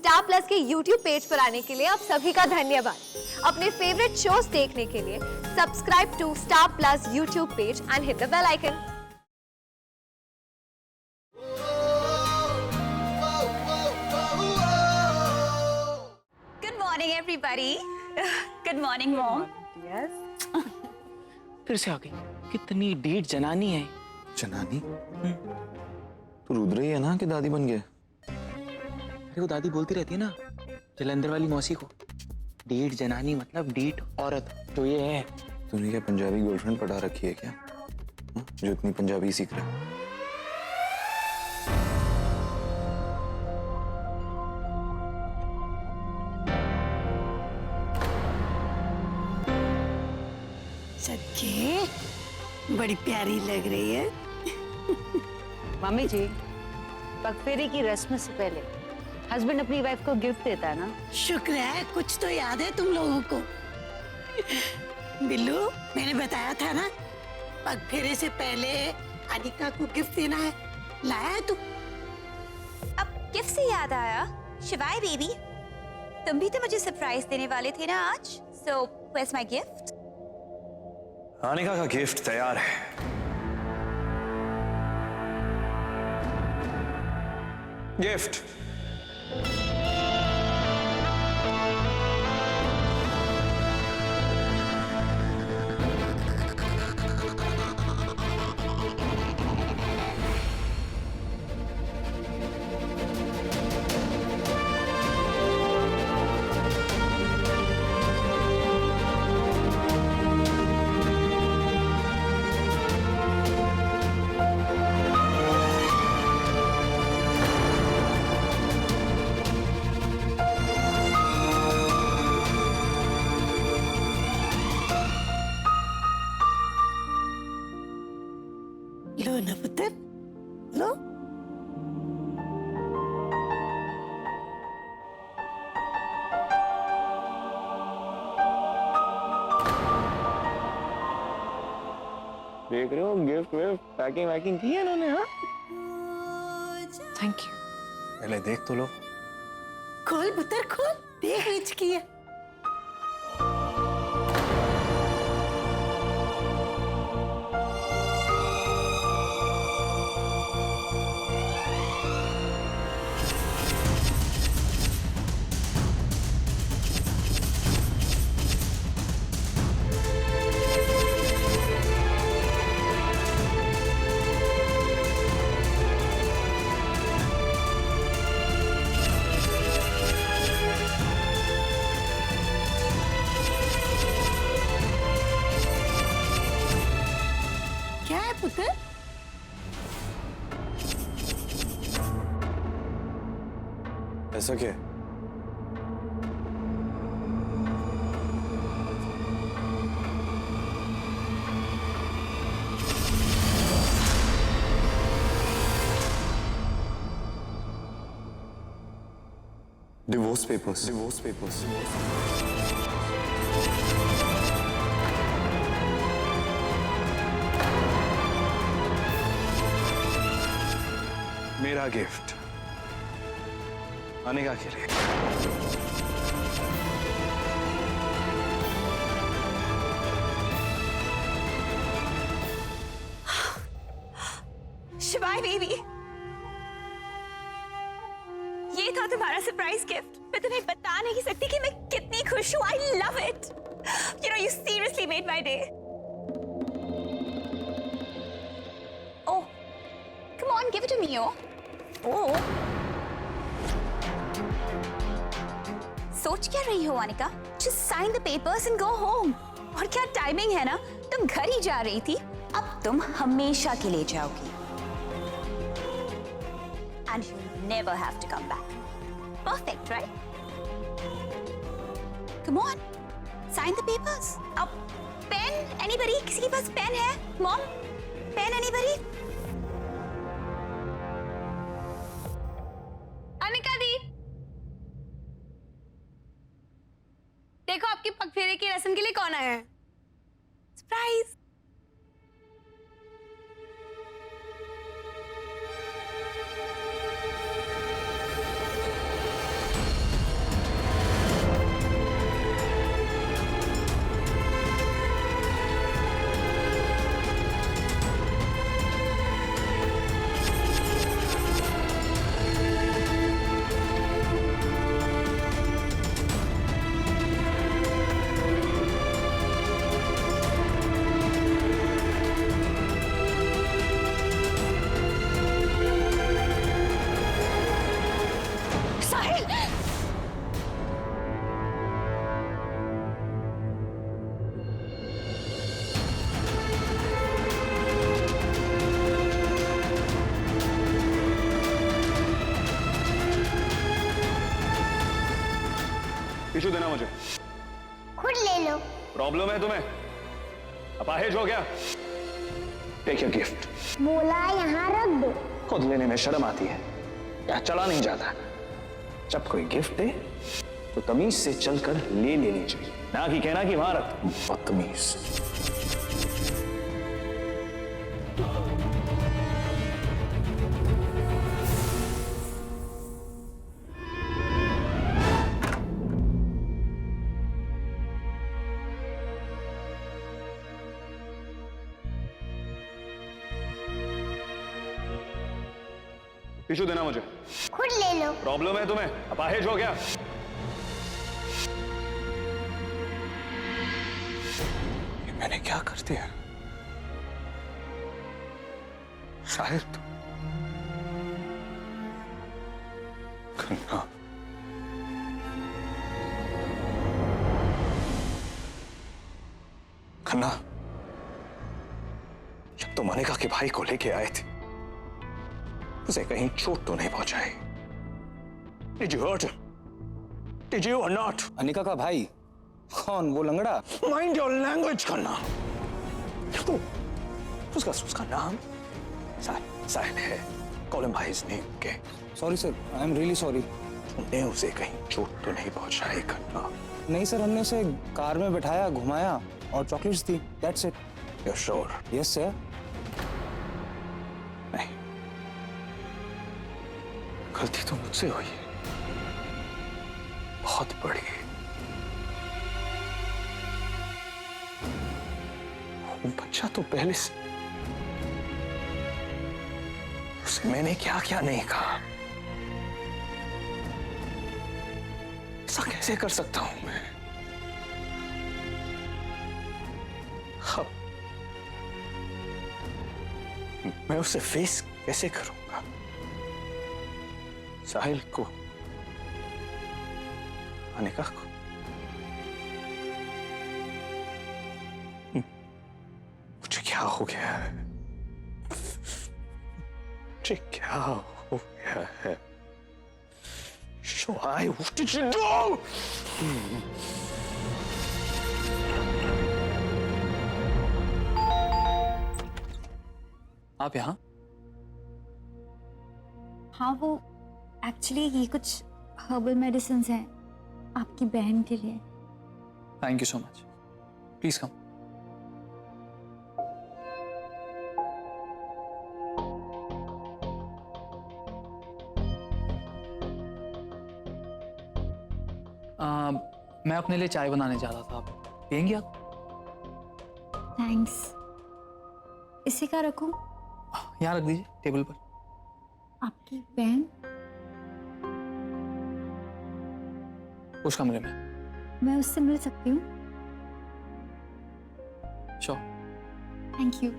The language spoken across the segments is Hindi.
स्टार प्लस के YouTube पेज पर आने के लिए आप सभी का धन्यवाद। अपने फेवरेट शोज देखने के लिए subscribe to Star Plus YouTube page and hit the bell icon. Good morning, everybody. Good morning, Mom. Yes. फिर से आ गई। कितनी डेट जनानी है। जनानी? तू रुद्र ही है ना कि दादी बन गया? अरे वो दादी बोलती रहती है ना जलंधर वाली मौसी को, डेट जनानी मतलब डेट औरत, तो ये है। तूने क्या पंजाबी गर्लफ्रेंड पढ़ा रखी है क्या? जो इतनी पंजाबी सीख रहा है? सच्चे बड़ी प्यारी लग रही है। मम्मी जी, पगफेरे की रस्म से पहले हस्बैंड अपनी वाइफ को गिफ्ट देता है ना। शुक्र है कुछ तो याद है तुम लोगों को। बिल्लू, मैंने बताया था ना पगफेरे से पहले अनिका को गिफ्ट देना है। लाया है तू? अब गिफ्ट से याद आया, शिवाय बेबी, तुम भी तो मुझे सरप्राइज देने वाले थे ना आज। So, where's my gift? Anika का गिफ्ट तैयार है। गिफ्ट लो ना पुत्र, लो। देख रहे हो गिफ्ट विफ्ट पैकिंग वैकिंग की है इन्होंने? हाँ, थैंक यू। पहले देख तो लो। खोल पुत्र खोल, देख रिच की है। क्या है पुत्र? ऐसा क्या है? Divorce papers. Divorce papers. मेरा गिफ्ट अनिका के लिए। शिवाय बेबी, ये था तुम्हारा सरप्राइज गिफ्ट। मैं तुम्हें बता नहीं सकती कि मैं कितनी खुश हूँ। I love it. You know, you seriously made my day. Oh, come on, give it to me, oh. सोच क्या रही हो Anika? Just sign the papers and go home. और क्या टाइमिंग है ना, तुम घर ही जा रही थी, अब तुम हमेशा के लिए जाओगी। And you never have to come back. Perfect, right? Come on, sign the papers. अब पेन, anybody? किसी के पास पेन है? Mom, pen anybody? Anika di, देखो आपकी पगफेरे की रस्म के लिए कौन आया है। Surprise! साहिल! टिश्यू देना मुझे। खुद ले लो। प्रॉब्लम है तुम्हें? अपाहिज हो क्या? Take your gift. बोला यहाँ रख दो। खुद लेने में शर्म आती है या चला नहीं जाता? जब कोई गिफ्ट दे तो तमीज से चलकर ले लेनी चाहिए, ना कि कहना कि वहां रख। बदतमीज। टिश्यू देना मुझे। खुद ले लो। प्रॉब्लम है तुम्हें? अपाहिज हो क्या? ये मैंने क्या कर दिया? शायद तो खन्ना, खन्ना, जब तुम अनिका के भाई को लेके आए थे उसे कहीं चोट तो नहीं पहुंचाई? Did you hurt him? Did you or not? Anika का भाई कौन? वो लंगड़ा? Mind your language, Khanna. तो उसका नाम साहिल है। Call him by his name, okay? Sorry sir, I am really sorry. तुमने उसे कहीं चोट तो नहीं पहुंचाई खन्ना? नहीं सर, हमने उसे कार में बिठाया, घुमाया और chocolates the, that's it. You're sure? Yes sir. नहीं, गलती तो मुझसे हुई है, बहुत बड़ी। वो बच्चा तो पहले से, उसे मैंने क्या क्या नहीं कहा। ऐसा कैसे कर सकता हूं मैं? अब मैं उसे फेस कैसे करूंगा? साहिल को, अनिका को। मुझे क्या हो गया है? मुझे क्या हो गया है? Why? What did you do? आप यहाँ? हाँ, वो एक्चुअली ये कुछ हर्बल मेडिसिन हैं आपकी बहन के लिए। Thank you so much, please come. मैं अपने लिए चाय बनाने जा रहा था, आप पियेंगी? आप? थैंक्स। इसे क्या रखूं? यहाँ रख दीजिए टेबल पर। आपकी बहन? उस कमरे में। मैं उससे मिल सकती हूँ? श्योर। Thank you.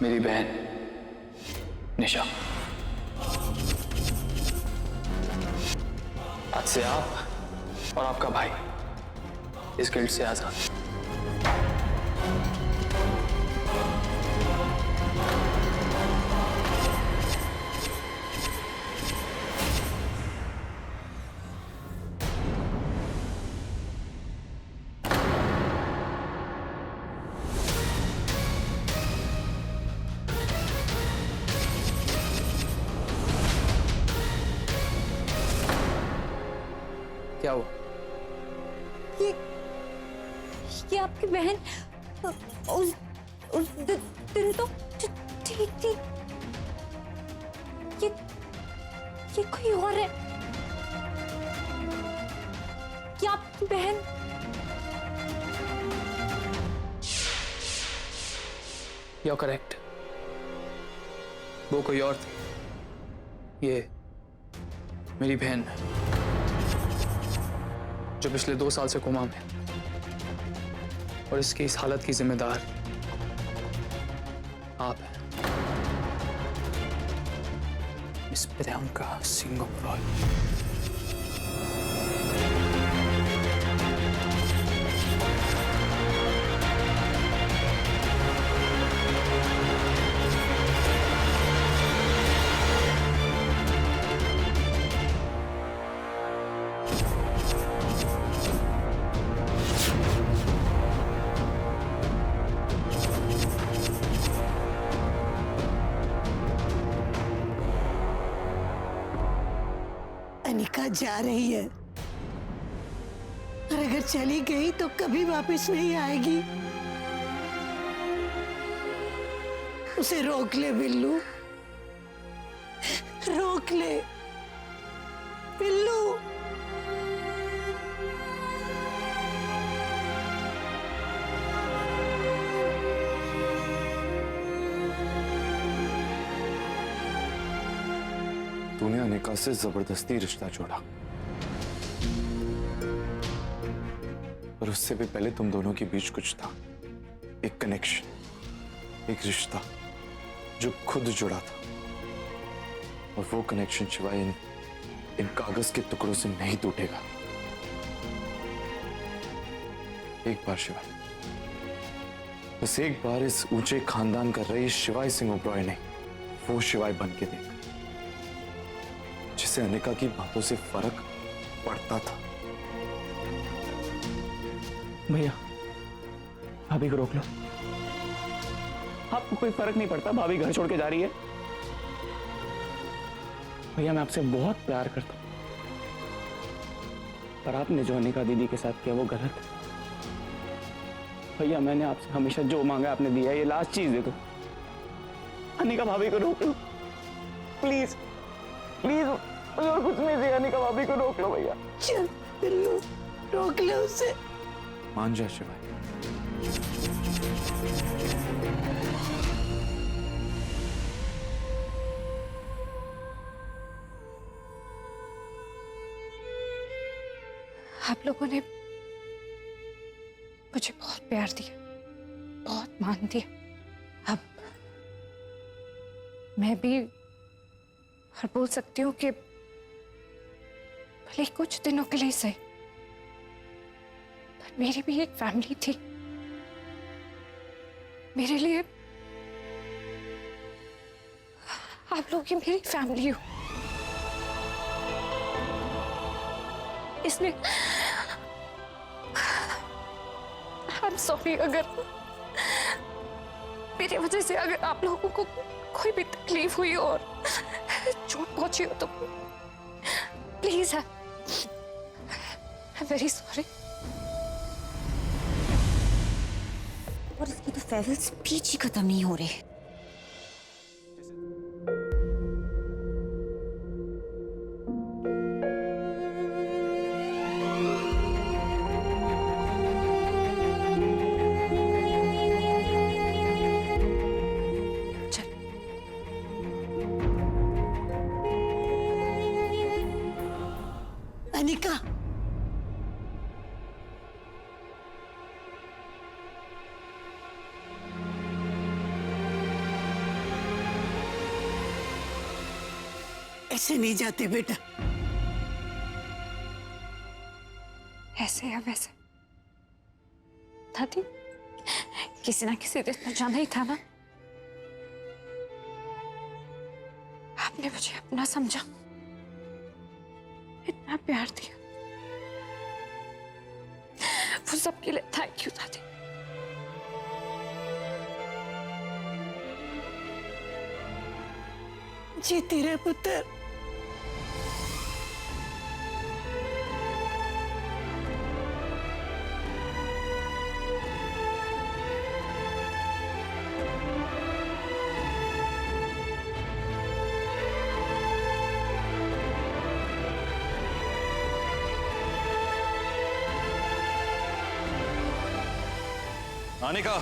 मेरी बहन निशा, आज से आप और आपका भाई इस गिल्ड से आजाद। क्या हुआ? ये आपकी बहन उस दिन तो ठीक थी। ये कोई और है। ये आपकी बहन। You're correct. वो कोई और थी। ये मेरी बहन है, जो पिछले 2 साल से कोमा में, और इसकी इस हालत की जिम्मेदार आप हैं, मिस प्रियंका सिंह ओबरॉय। अनिका जा रही है, और अगर चली गई तो कभी वापस नहीं आएगी। उसे रोक ले बिल्लू, रोक ले बिल्लू। तूने अनिका से जबरदस्ती रिश्ता जोड़ा, और उससे भी पहले तुम दोनों के बीच कुछ था, एक कनेक्शन, एक रिश्ता जो खुद जुड़ा था, और वो कनेक्शन शिवाय इन कागज के टुकड़ों से नहीं टूटेगा। एक बार शिवाय, बस एक बार इस ऊंचे खानदान का रईस शिवाय सिंह ओबरॉय ने वो शिवाय बन के देखा जिसे अनिका की बातों से फर्क पड़ता था। भैया, भाभी को रोक लो। आपको कोई फर्क नहीं पड़ता, भाभी घर छोड़ के जा रही है। भैया, मैं आपसे बहुत प्यार करता हूं, पर आपने जो अनिका दीदी के साथ किया वो गलत है। भैया, मैंने आपसे हमेशा जो मांगा आपने दिया, ये लास्ट चीज दे दो। अनिका भाभी को रोक लो प्लीज, प्लीज। और कुछ नहीं चाहिए, अनिका भाभी को रोक लो भैया। चल बिल्लू, रोक ले उसे। मान जा शिवाय। आप लोगों ने मुझे बहुत प्यार दिया, बहुत मान दिया। अब मैं भी और बोल सकती हूँ कि भले ही कुछ दिनों के लिए सही, पर मेरी भी एक फैमिली थी। मेरे लिए आप लोग ही मेरी फैमिली हो। इसलिए I'm sorry अगर मेरी वजह से अगर आप लोगों को कोई भी तकलीफ हुई और चोट पहुंची हो तो प्लीज I'm very sorry। और इसकी तो फेविल स्पीच ही खत्म नहीं हो रहे। अनिका, ऐसे नहीं जाते बेटा। ऐसे या वैसे दादी, किसी ना किसी दिन तो जाना ही था ना। आपने मुझे अपना समझा, इतना प्यार दिया, वो सबके लिए थैंक यू दादी। जी तेरे पुत्र। अनिका,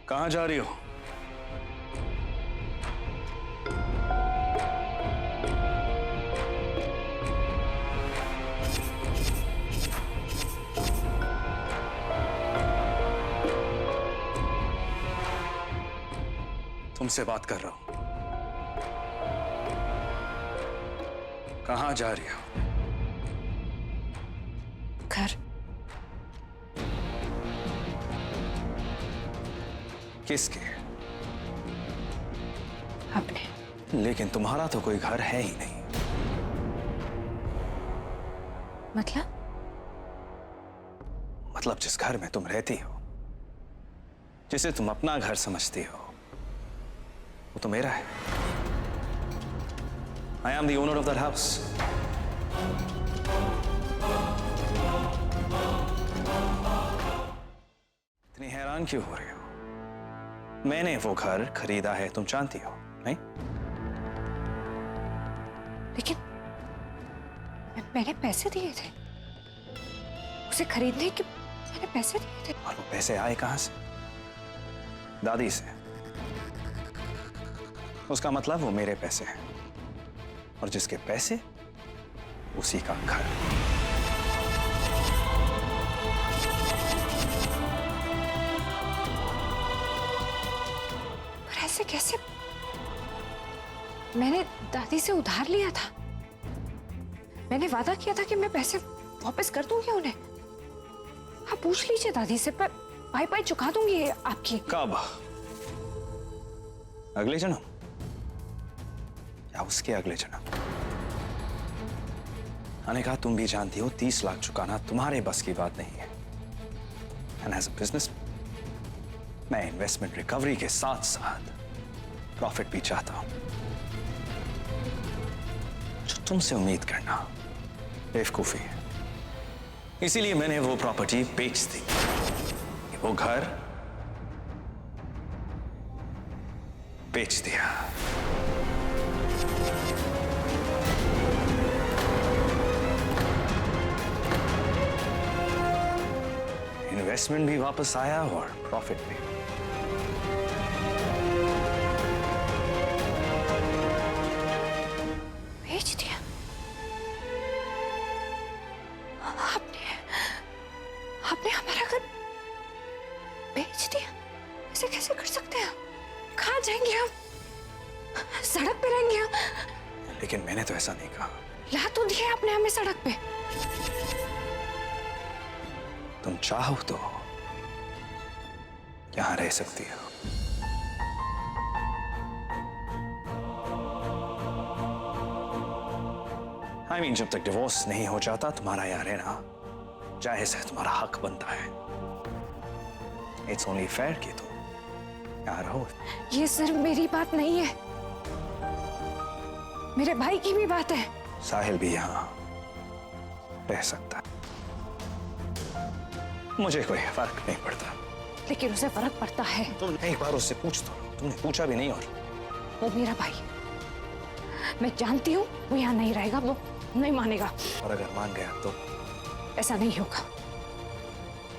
कहां जा रही हो? तुमसे बात कर रहा हूं। कहां जा रही हो? घर। किसके? अपने। लेकिन तुम्हारा तो कोई घर है ही नहीं। मतलब जिस घर में तुम रहती हो, जिसे तुम अपना घर समझती हो, वो तो मेरा है। I am the owner of that house. इतनी हैरान क्यों हो रही हो? मैंने वो घर खरीदा है, तुम जानती हो, नहीं? लेकिन मैंने पैसे दिए थे उसे खरीदने के। मैंने पैसे दिए थे। और वो पैसे आए कहां से? दादी से। उसका मतलब वो मेरे पैसे हैं, और जिसके पैसे उसी का घर। पर ऐसे कैसे? मैंने दादी से उधार लिया था। मैंने वादा किया था कि मैं पैसे वापस कर दूंगी उन्हें। आप पूछ लीजिए दादी से, पर पाई पाई चुका दूंगी आपकी। कब? अगले जन्म या उसके अगले जन्म? अनिका, तुम भी जानती हो 30 लाख चुकाना तुम्हारे बस की बात नहीं है। एंड एज अ बिजनेस मैं इन्वेस्टमेंट रिकवरी के साथ साथ प्रॉफिट भी चाहता हूं। जो तुमसे उम्मीद करना बेवकूफी है। इसीलिए मैंने वो प्रॉपर्टी बेच दी, वो घर बेच दिया। इन्वेस्टमेंट भी वापस आया और प्रॉफिट भी। बेच दिया? आपने हमारा घर बेच दिया? ऐसे कैसे कर सकते हैं? कहाँ जाएंगे हम? सड़क पे रहेंगे हम? लेकिन मैंने तो ऐसा नहीं कहा। ला तो दिया आपने हमें सड़क पे। तुम चाहो तो यहां रह सकती हो। I mean, जब तक डिवोर्स नहीं हो जाता तुम्हारा यहाँ रहना जायज है, तुम्हारा हक बनता है। इट्स ओनली फेयर कि तुम यहाँ रहो। ये सिर्फ मेरी बात नहीं है, मेरे भाई की भी बात है। साहिल भी यहाँ रह सकता है, मुझे कोई फर्क नहीं पड़ता। लेकिन उसे फर्क पड़ता है। तुम एक बार उससे पूछ दो, तुमने पूछा भी नहीं। और वो मेरा भाई, मैं जानती हूँ वो यहाँ नहीं रहेगा, वो नहीं मानेगा। और अगर मान गया तो? ऐसा नहीं होगा।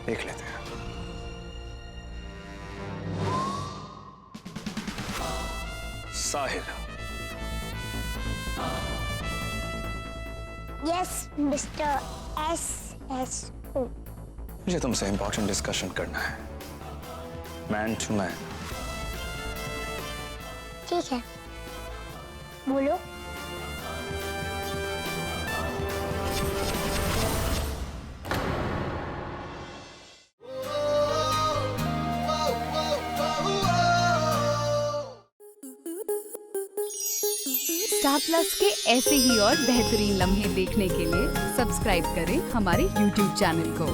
देख लेते हैं। साहिल। Yes mister SSO। मुझे तुमसे इंपॉर्टेंट डिस्कशन करना है, मैन टू मैन। ठीक है, बोलो। स्टार प्लस के ऐसे ही और बेहतरीन लम्हे देखने के लिए सब्सक्राइब करें हमारे YouTube चैनल को।